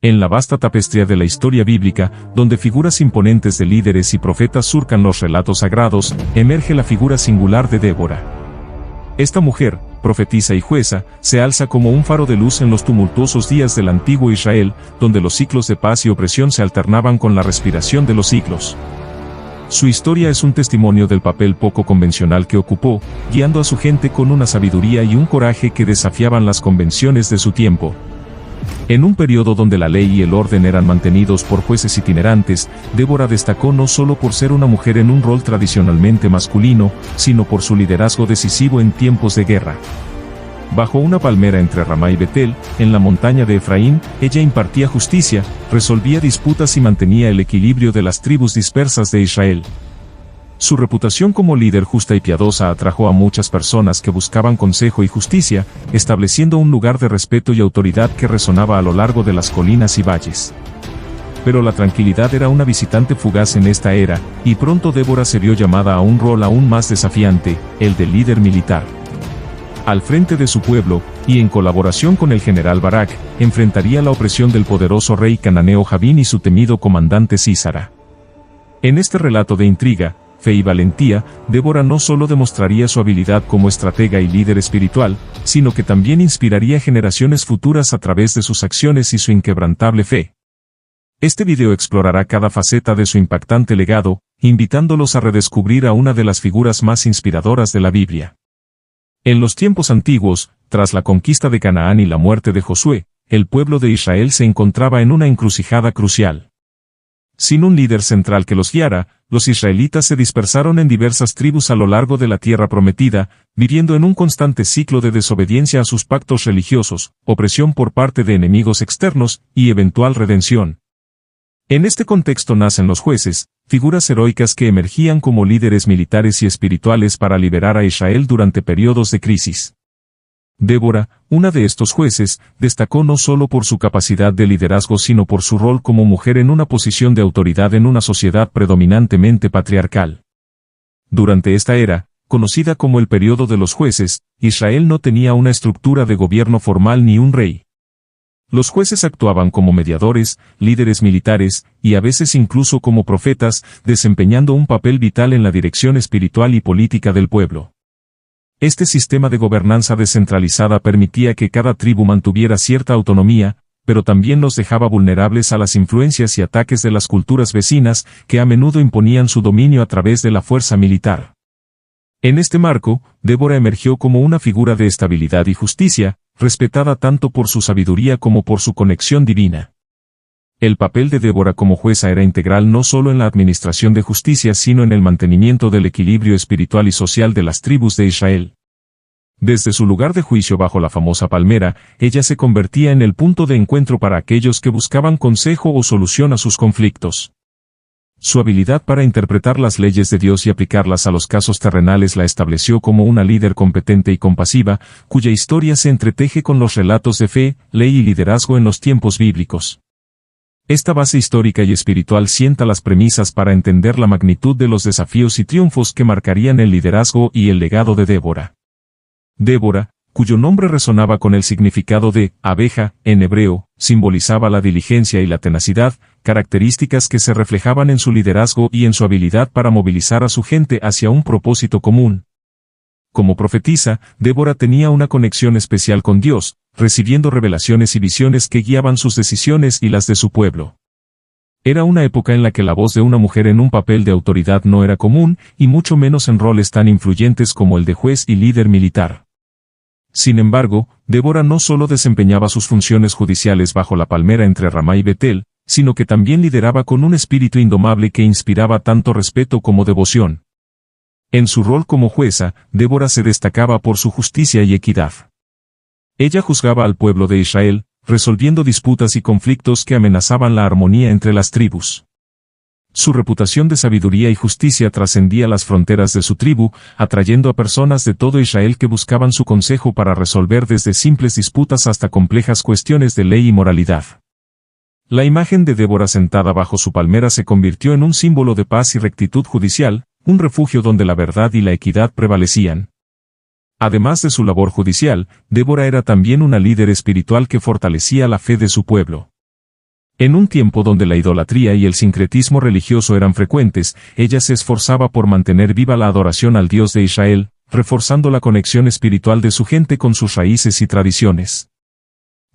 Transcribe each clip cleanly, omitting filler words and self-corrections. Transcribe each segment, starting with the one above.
En la vasta tapestría de la historia bíblica, donde figuras imponentes de líderes y profetas surcan los relatos sagrados, emerge la figura singular de Débora. Esta mujer, profetisa y jueza, se alza como un faro de luz en los tumultuosos días del antiguo Israel, donde los ciclos de paz y opresión se alternaban con la respiración de los siglos. Su historia es un testimonio del papel poco convencional que ocupó, guiando a su gente con una sabiduría y un coraje que desafiaban las convenciones de su tiempo. En un periodo donde la ley y el orden eran mantenidos por jueces itinerantes, Débora destacó no solo por ser una mujer en un rol tradicionalmente masculino, sino por su liderazgo decisivo en tiempos de guerra. Bajo una palmera entre Ramá y Betel, en la montaña de Efraín, ella impartía justicia, resolvía disputas y mantenía el equilibrio de las tribus dispersas de Israel. Su reputación como líder justa y piadosa atrajo a muchas personas que buscaban consejo y justicia, estableciendo un lugar de respeto y autoridad que resonaba a lo largo de las colinas y valles. Pero la tranquilidad era una visitante fugaz en esta era, y pronto Débora se vio llamada a un rol aún más desafiante, el de líder militar. Al frente de su pueblo, y en colaboración con el general Barak, enfrentaría la opresión del poderoso rey cananeo Jabín y su temido comandante Sísara. En este relato de intriga, fe y valentía, Débora no solo demostraría su habilidad como estratega y líder espiritual, sino que también inspiraría generaciones futuras a través de sus acciones y su inquebrantable fe. Este video explorará cada faceta de su impactante legado, invitándolos a redescubrir a una de las figuras más inspiradoras de la Biblia. En los tiempos antiguos, tras la conquista de Canaán y la muerte de Josué, el pueblo de Israel se encontraba en una encrucijada crucial. Sin un líder central que los guiara, los israelitas se dispersaron en diversas tribus a lo largo de la tierra prometida, viviendo en un constante ciclo de desobediencia a sus pactos religiosos, opresión por parte de enemigos externos, y eventual redención. En este contexto nacen los jueces, figuras heroicas que emergían como líderes militares y espirituales para liberar a Israel durante periodos de crisis. Débora, una de estos jueces, destacó no solo por su capacidad de liderazgo sino por su rol como mujer en una posición de autoridad en una sociedad predominantemente patriarcal. Durante esta era, conocida como el período de los jueces, Israel no tenía una estructura de gobierno formal ni un rey. Los jueces actuaban como mediadores, líderes militares, y a veces incluso como profetas, desempeñando un papel vital en la dirección espiritual y política del pueblo. Este sistema de gobernanza descentralizada permitía que cada tribu mantuviera cierta autonomía, pero también los dejaba vulnerables a las influencias y ataques de las culturas vecinas, que a menudo imponían su dominio a través de la fuerza militar. En este marco, Débora emergió como una figura de estabilidad y justicia, respetada tanto por su sabiduría como por su conexión divina. El papel de Débora como jueza era integral no solo en la administración de justicia sino en el mantenimiento del equilibrio espiritual y social de las tribus de Israel. Desde su lugar de juicio bajo la famosa palmera, ella se convertía en el punto de encuentro para aquellos que buscaban consejo o solución a sus conflictos. Su habilidad para interpretar las leyes de Dios y aplicarlas a los casos terrenales la estableció como una líder competente y compasiva, cuya historia se entreteje con los relatos de fe, ley y liderazgo en los tiempos bíblicos. Esta base histórica y espiritual sienta las premisas para entender la magnitud de los desafíos y triunfos que marcarían el liderazgo y el legado de Débora. Débora, cuyo nombre resonaba con el significado de abeja, en hebreo, simbolizaba la diligencia y la tenacidad, características que se reflejaban en su liderazgo y en su habilidad para movilizar a su gente hacia un propósito común. Como profetisa, Débora tenía una conexión especial con Dios, recibiendo revelaciones y visiones que guiaban sus decisiones y las de su pueblo. Era una época en la que la voz de una mujer en un papel de autoridad no era común, y mucho menos en roles tan influyentes como el de juez y líder militar. Sin embargo, Débora no solo desempeñaba sus funciones judiciales bajo la palmera entre Ramá y Betel, sino que también lideraba con un espíritu indomable que inspiraba tanto respeto como devoción. En su rol como jueza, Débora se destacaba por su justicia y equidad. Ella juzgaba al pueblo de Israel, resolviendo disputas y conflictos que amenazaban la armonía entre las tribus. Su reputación de sabiduría y justicia trascendía las fronteras de su tribu, atrayendo a personas de todo Israel que buscaban su consejo para resolver desde simples disputas hasta complejas cuestiones de ley y moralidad. La imagen de Débora sentada bajo su palmera se convirtió en un símbolo de paz y rectitud judicial, un refugio donde la verdad y la equidad prevalecían. Además de su labor judicial, Débora era también una líder espiritual que fortalecía la fe de su pueblo. En un tiempo donde la idolatría y el sincretismo religioso eran frecuentes, ella se esforzaba por mantener viva la adoración al Dios de Israel, reforzando la conexión espiritual de su gente con sus raíces y tradiciones.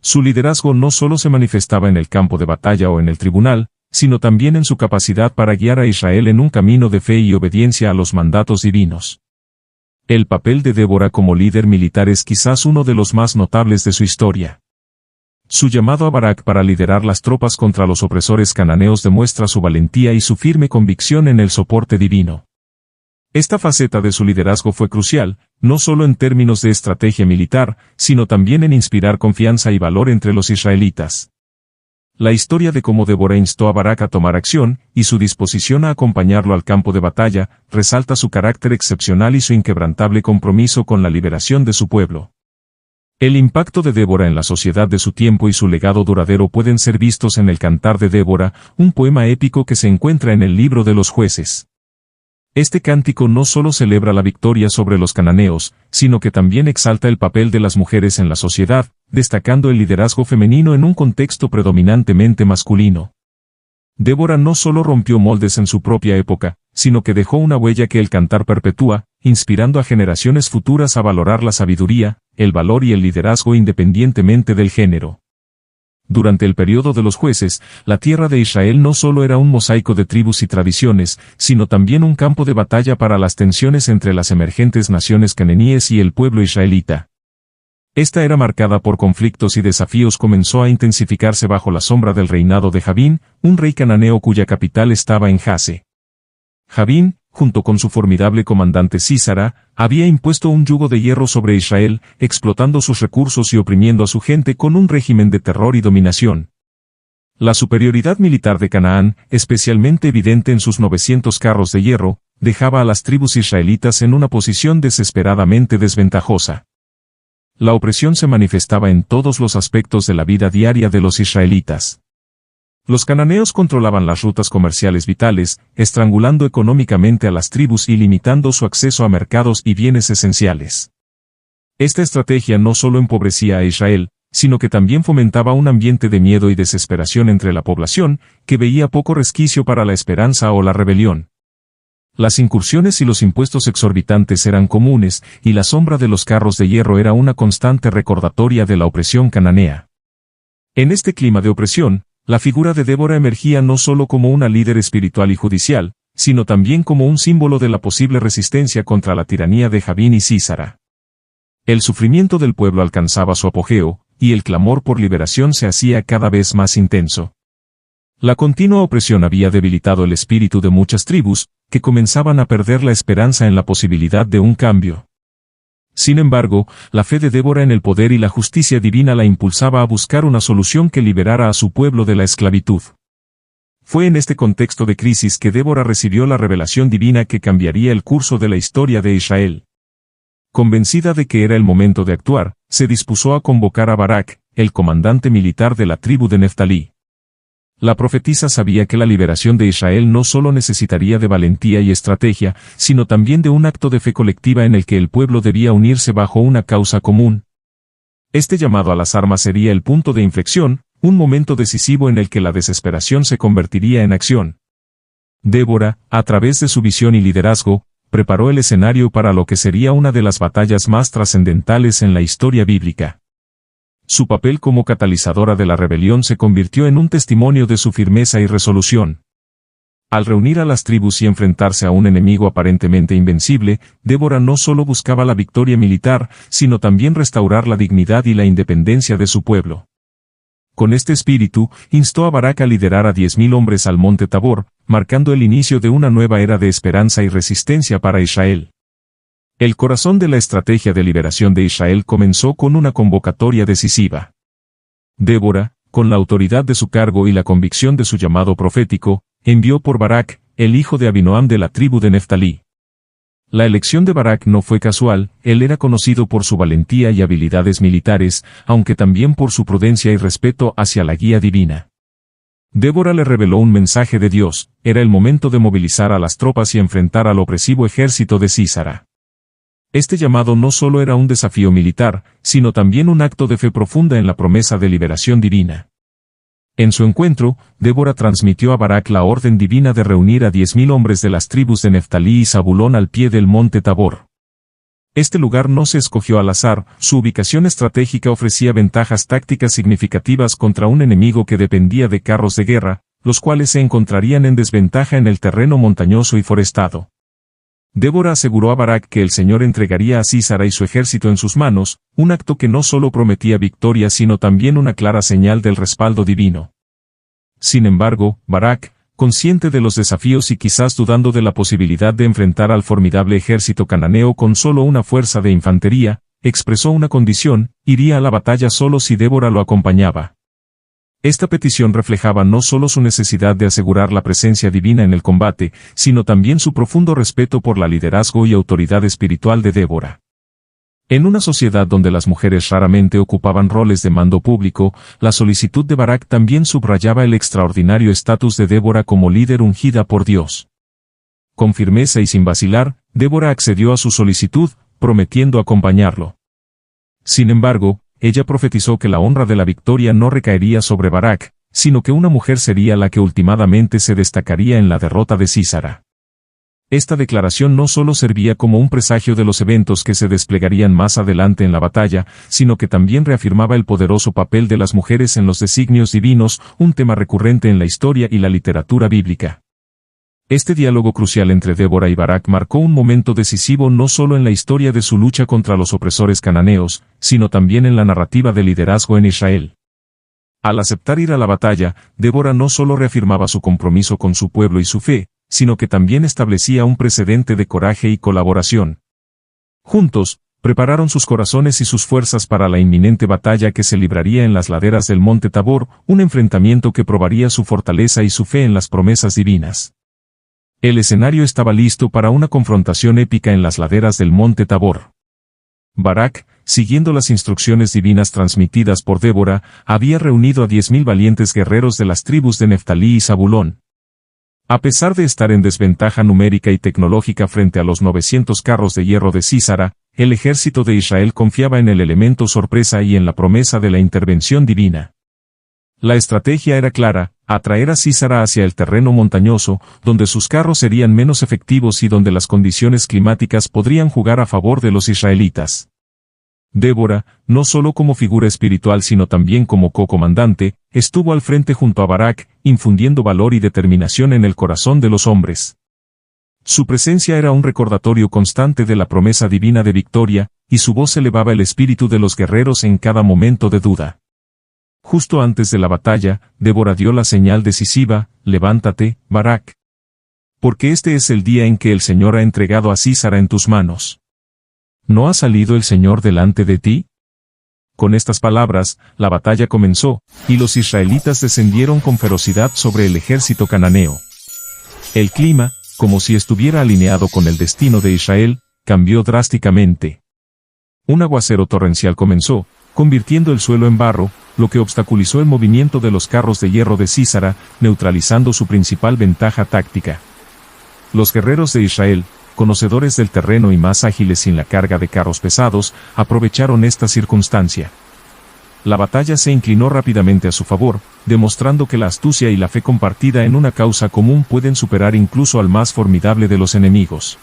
Su liderazgo no solo se manifestaba en el campo de batalla o en el tribunal, sino también en su capacidad para guiar a Israel en un camino de fe y obediencia a los mandatos divinos. El papel de Débora como líder militar es quizás uno de los más notables de su historia. Su llamado a Barak para liderar las tropas contra los opresores cananeos demuestra su valentía y su firme convicción en el soporte divino. Esta faceta de su liderazgo fue crucial, no solo en términos de estrategia militar, sino también en inspirar confianza y valor entre los israelitas. La historia de cómo Débora instó a Barak a tomar acción, y su disposición a acompañarlo al campo de batalla, resalta su carácter excepcional y su inquebrantable compromiso con la liberación de su pueblo. El impacto de Débora en la sociedad de su tiempo y su legado duradero pueden ser vistos en el Cantar de Débora, un poema épico que se encuentra en el libro de los Jueces. Este cántico no solo celebra la victoria sobre los cananeos, sino que también exalta el papel de las mujeres en la sociedad, destacando el liderazgo femenino en un contexto predominantemente masculino. Débora no solo rompió moldes en su propia época, sino que dejó una huella que el Cantar perpetúa, inspirando a generaciones futuras a valorar la sabiduría, el valor y el liderazgo independientemente del género. Durante el periodo de los jueces, la tierra de Israel no solo era un mosaico de tribus y tradiciones, sino también un campo de batalla para las tensiones entre las emergentes naciones cananíes y el pueblo israelita. Esta era marcada por conflictos y desafíos comenzó a intensificarse bajo la sombra del reinado de Jabín, un rey cananeo cuya capital estaba en Jase. Jabín, junto con su formidable comandante Sísara, había impuesto un yugo de hierro sobre Israel, explotando sus recursos y oprimiendo a su gente con un régimen de terror y dominación. La superioridad militar de Canaán, especialmente evidente en sus 900 carros de hierro, dejaba a las tribus israelitas en una posición desesperadamente desventajosa. La opresión se manifestaba en todos los aspectos de la vida diaria de los israelitas. Los cananeos controlaban las rutas comerciales vitales, estrangulando económicamente a las tribus y limitando su acceso a mercados y bienes esenciales. Esta estrategia no solo empobrecía a Israel, sino que también fomentaba un ambiente de miedo y desesperación entre la población, que veía poco resquicio para la esperanza o la rebelión. Las incursiones y los impuestos exorbitantes eran comunes, y la sombra de los carros de hierro era una constante recordatoria de la opresión cananea. En este clima de opresión, la figura de Débora emergía no solo como una líder espiritual y judicial, sino también como un símbolo de la posible resistencia contra la tiranía de Jabín y Sísara. El sufrimiento del pueblo alcanzaba su apogeo, y el clamor por liberación se hacía cada vez más intenso. La continua opresión había debilitado el espíritu de muchas tribus, que comenzaban a perder la esperanza en la posibilidad de un cambio. Sin embargo, la fe de Débora en el poder y la justicia divina la impulsaba a buscar una solución que liberara a su pueblo de la esclavitud. Fue en este contexto de crisis que Débora recibió la revelación divina que cambiaría el curso de la historia de Israel. Convencida de que era el momento de actuar, se dispuso a convocar a Barak, el comandante militar de la tribu de Neftalí. La profetisa sabía que la liberación de Israel no solo necesitaría de valentía y estrategia, sino también de un acto de fe colectiva en el que el pueblo debía unirse bajo una causa común. Este llamado a las armas sería el punto de inflexión, un momento decisivo en el que la desesperación se convertiría en acción. Débora, a través de su visión y liderazgo, preparó el escenario para lo que sería una de las batallas más trascendentales en la historia bíblica. Su papel como catalizadora de la rebelión se convirtió en un testimonio de su firmeza y resolución. Al reunir a las tribus y enfrentarse a un enemigo aparentemente invencible, Débora no solo buscaba la victoria militar, sino también restaurar la dignidad y la independencia de su pueblo. Con este espíritu, instó a Barak a liderar a 10.000 hombres al monte Tabor, marcando el inicio de una nueva era de esperanza y resistencia para Israel. El corazón de la estrategia de liberación de Israel comenzó con una convocatoria decisiva. Débora, con la autoridad de su cargo y la convicción de su llamado profético, envió por Barak, el hijo de Abinoam de la tribu de Neftalí. La elección de Barak no fue casual, él era conocido por su valentía y habilidades militares, aunque también por su prudencia y respeto hacia la guía divina. Débora le reveló un mensaje de Dios, era el momento de movilizar a las tropas y enfrentar al opresivo ejército de Sísara. Este llamado no solo era un desafío militar, sino también un acto de fe profunda en la promesa de liberación divina. En su encuentro, Débora transmitió a Barak la orden divina de reunir a 10.000 hombres de las tribus de Neftalí y Zabulón al pie del monte Tabor. Este lugar no se escogió al azar, su ubicación estratégica ofrecía ventajas tácticas significativas contra un enemigo que dependía de carros de guerra, los cuales se encontrarían en desventaja en el terreno montañoso y forestado. Débora aseguró a Barak que el Señor entregaría a Sísara y su ejército en sus manos, un acto que no solo prometía victoria sino también una clara señal del respaldo divino. Sin embargo, Barak, consciente de los desafíos y quizás dudando de la posibilidad de enfrentar al formidable ejército cananeo con solo una fuerza de infantería, expresó una condición: iría a la batalla solo si Débora lo acompañaba. Esta petición reflejaba no solo su necesidad de asegurar la presencia divina en el combate, sino también su profundo respeto por la liderazgo y autoridad espiritual de Débora. En una sociedad donde las mujeres raramente ocupaban roles de mando público, la solicitud de Barak también subrayaba el extraordinario estatus de Débora como líder ungida por Dios. Con firmeza y sin vacilar, Débora accedió a su solicitud, prometiendo acompañarlo. Sin embargo, ella profetizó que la honra de la victoria no recaería sobre Barak, sino que una mujer sería la que últimamente se destacaría en la derrota de Sísara. Esta declaración no solo servía como un presagio de los eventos que se desplegarían más adelante en la batalla, sino que también reafirmaba el poderoso papel de las mujeres en los designios divinos, un tema recurrente en la historia y la literatura bíblica. Este diálogo crucial entre Débora y Barak marcó un momento decisivo no solo en la historia de su lucha contra los opresores cananeos, sino también en la narrativa de liderazgo en Israel. Al aceptar ir a la batalla, Débora no solo reafirmaba su compromiso con su pueblo y su fe, sino que también establecía un precedente de coraje y colaboración. Juntos, prepararon sus corazones y sus fuerzas para la inminente batalla que se libraría en las laderas del monte Tabor, un enfrentamiento que probaría su fortaleza y su fe en las promesas divinas. El escenario estaba listo para una confrontación épica en las laderas del monte Tabor. Barak, siguiendo las instrucciones divinas transmitidas por Débora, había reunido a 10.000 valientes guerreros de las tribus de Neftalí y Zabulón. A pesar de estar en desventaja numérica y tecnológica frente a los 900 carros de hierro de Sísara, el ejército de Israel confiaba en el elemento sorpresa y en la promesa de la intervención divina. La estrategia era clara: atraer a Sísara hacia el terreno montañoso, donde sus carros serían menos efectivos y donde las condiciones climáticas podrían jugar a favor de los israelitas. Débora, no solo como figura espiritual sino también como co-comandante, estuvo al frente junto a Barak, infundiendo valor y determinación en el corazón de los hombres. Su presencia era un recordatorio constante de la promesa divina de victoria, y su voz elevaba el espíritu de los guerreros en cada momento de duda. Justo antes de la batalla, Débora dio la señal decisiva: levántate, Barak. Porque este es el día en que el Señor ha entregado a Sísara en tus manos. ¿No ha salido el Señor delante de ti? Con estas palabras, la batalla comenzó, y los israelitas descendieron con ferocidad sobre el ejército cananeo. El clima, como si estuviera alineado con el destino de Israel, cambió drásticamente. Un aguacero torrencial comenzó, convirtiendo el suelo en barro, lo que obstaculizó el movimiento de los carros de hierro de Sísara, neutralizando su principal ventaja táctica. Los guerreros de Israel, conocedores del terreno y más ágiles sin la carga de carros pesados, aprovecharon esta circunstancia. La batalla se inclinó rápidamente a su favor, demostrando que la astucia y la fe compartida en una causa común pueden superar incluso al más formidable de los enemigos.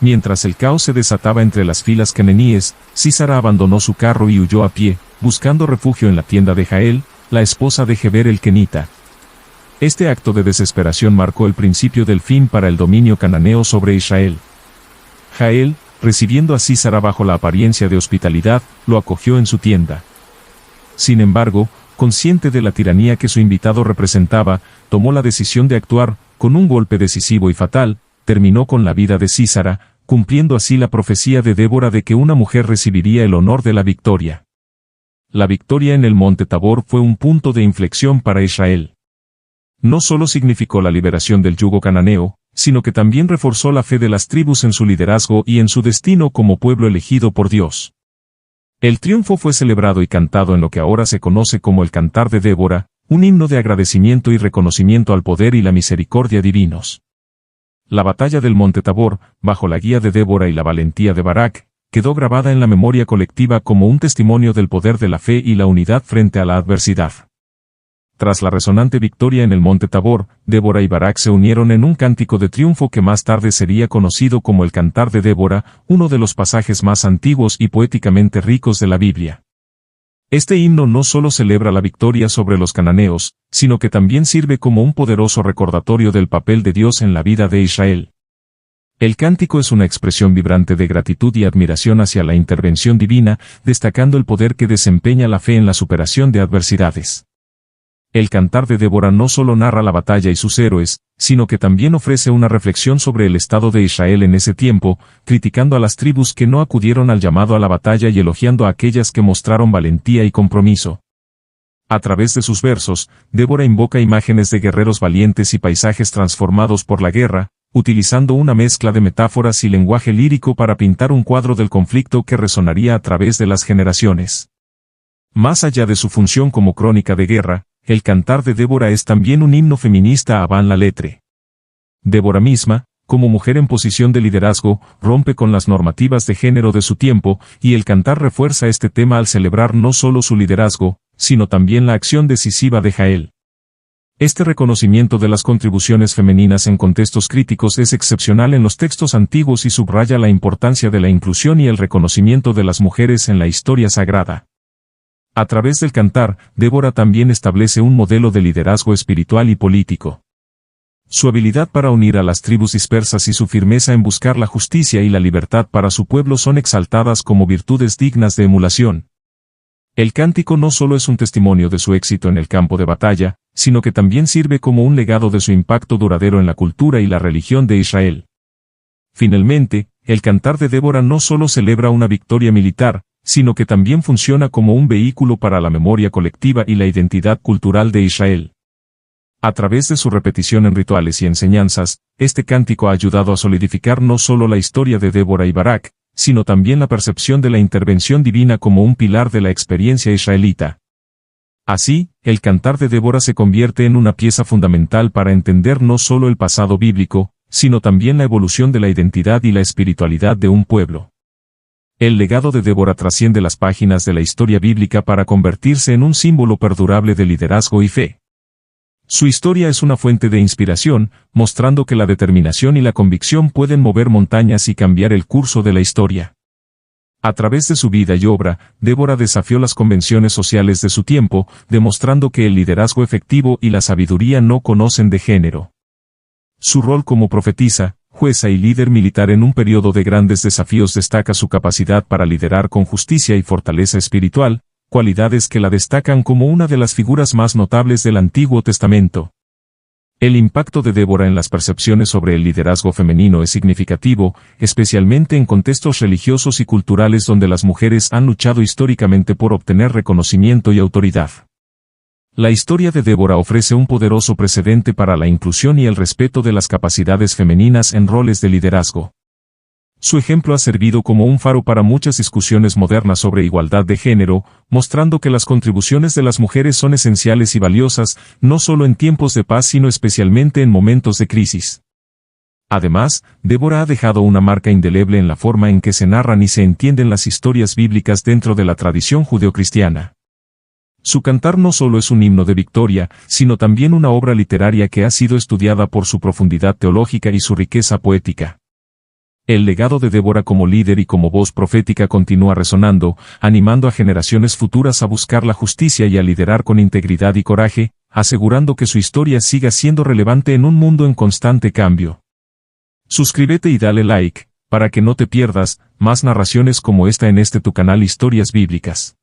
Mientras el caos se desataba entre las filas cananíes, Sísara abandonó su carro y huyó a pie, buscando refugio en la tienda de Jael, la esposa de Geber el kenita. Este acto de desesperación marcó el principio del fin para el dominio cananeo sobre Israel. Jael, recibiendo a Sísara bajo la apariencia de hospitalidad, lo acogió en su tienda. Sin embargo, consciente de la tiranía que su invitado representaba, tomó la decisión de actuar. Con un golpe decisivo y fatal, terminó con la vida de Sísara, cumpliendo así la profecía de Débora de que una mujer recibiría el honor de la victoria. La victoria en el monte Tabor fue un punto de inflexión para Israel. No solo significó la liberación del yugo cananeo, sino que también reforzó la fe de las tribus en su liderazgo y en su destino como pueblo elegido por Dios. El triunfo fue celebrado y cantado en lo que ahora se conoce como el Cantar de Débora, un himno de agradecimiento y reconocimiento al poder y la misericordia divinos. La batalla del monte Tabor, bajo la guía de Débora y la valentía de Barak, quedó grabada en la memoria colectiva como un testimonio del poder de la fe y la unidad frente a la adversidad. Tras la resonante victoria en el monte Tabor, Débora y Barak se unieron en un cántico de triunfo que más tarde sería conocido como el Cantar de Débora, uno de los pasajes más antiguos y poéticamente ricos de la Biblia. Este himno no solo celebra la victoria sobre los cananeos, sino que también sirve como un poderoso recordatorio del papel de Dios en la vida de Israel. El cántico es una expresión vibrante de gratitud y admiración hacia la intervención divina, destacando el poder que desempeña la fe en la superación de adversidades. El Cantar de Débora no solo narra la batalla y sus héroes, sino que también ofrece una reflexión sobre el estado de Israel en ese tiempo, criticando a las tribus que no acudieron al llamado a la batalla y elogiando a aquellas que mostraron valentía y compromiso. A través de sus versos, Débora invoca imágenes de guerreros valientes y paisajes transformados por la guerra, utilizando una mezcla de metáforas y lenguaje lírico para pintar un cuadro del conflicto que resonaría a través de las generaciones. Más allá de su función como crónica de guerra, el Cantar de Débora es también un himno feminista a Van la Lettre. Débora misma, como mujer en posición de liderazgo, rompe con las normativas de género de su tiempo, y el cantar refuerza este tema al celebrar no solo su liderazgo, sino también la acción decisiva de Jael. Este reconocimiento de las contribuciones femeninas en contextos críticos es excepcional en los textos antiguos y subraya la importancia de la inclusión y el reconocimiento de las mujeres en la historia sagrada. A través del cantar, Débora también establece un modelo de liderazgo espiritual y político. Su habilidad para unir a las tribus dispersas y su firmeza en buscar la justicia y la libertad para su pueblo son exaltadas como virtudes dignas de emulación. El cántico no solo es un testimonio de su éxito en el campo de batalla, sino que también sirve como un legado de su impacto duradero en la cultura y la religión de Israel. Finalmente, el Cantar de Débora no solo celebra una victoria militar, sino que también funciona como un vehículo para la memoria colectiva y la identidad cultural de Israel. A través de su repetición en rituales y enseñanzas, este cántico ha ayudado a solidificar no solo la historia de Débora y Barak, sino también la percepción de la intervención divina como un pilar de la experiencia israelita. Así, el Cantar de Débora se convierte en una pieza fundamental para entender no solo el pasado bíblico, sino también la evolución de la identidad y la espiritualidad de un pueblo. El legado de Débora trasciende las páginas de la historia bíblica para convertirse en un símbolo perdurable de liderazgo y fe. Su historia es una fuente de inspiración, mostrando que la determinación y la convicción pueden mover montañas y cambiar el curso de la historia. A través de su vida y obra, Débora desafió las convenciones sociales de su tiempo, demostrando que el liderazgo efectivo y la sabiduría no conocen de género. Su rol como profetisa, jueza y líder militar en un periodo de grandes desafíos destaca su capacidad para liderar con justicia y fortaleza espiritual, cualidades que la destacan como una de las figuras más notables del Antiguo Testamento. El impacto de Débora en las percepciones sobre el liderazgo femenino es significativo, especialmente en contextos religiosos y culturales donde las mujeres han luchado históricamente por obtener reconocimiento y autoridad. La historia de Débora ofrece un poderoso precedente para la inclusión y el respeto de las capacidades femeninas en roles de liderazgo. Su ejemplo ha servido como un faro para muchas discusiones modernas sobre igualdad de género, mostrando que las contribuciones de las mujeres son esenciales y valiosas, no solo en tiempos de paz sino especialmente en momentos de crisis. Además, Débora ha dejado una marca indeleble en la forma en que se narran y se entienden las historias bíblicas dentro de la tradición judeocristiana. Su cantar no solo es un himno de victoria, sino también una obra literaria que ha sido estudiada por su profundidad teológica y su riqueza poética. El legado de Débora como líder y como voz profética continúa resonando, animando a generaciones futuras a buscar la justicia y a liderar con integridad y coraje, asegurando que su historia siga siendo relevante en un mundo en constante cambio. Suscríbete y dale like, para que no te pierdas más narraciones como esta en tu canal Historias Bíblicas.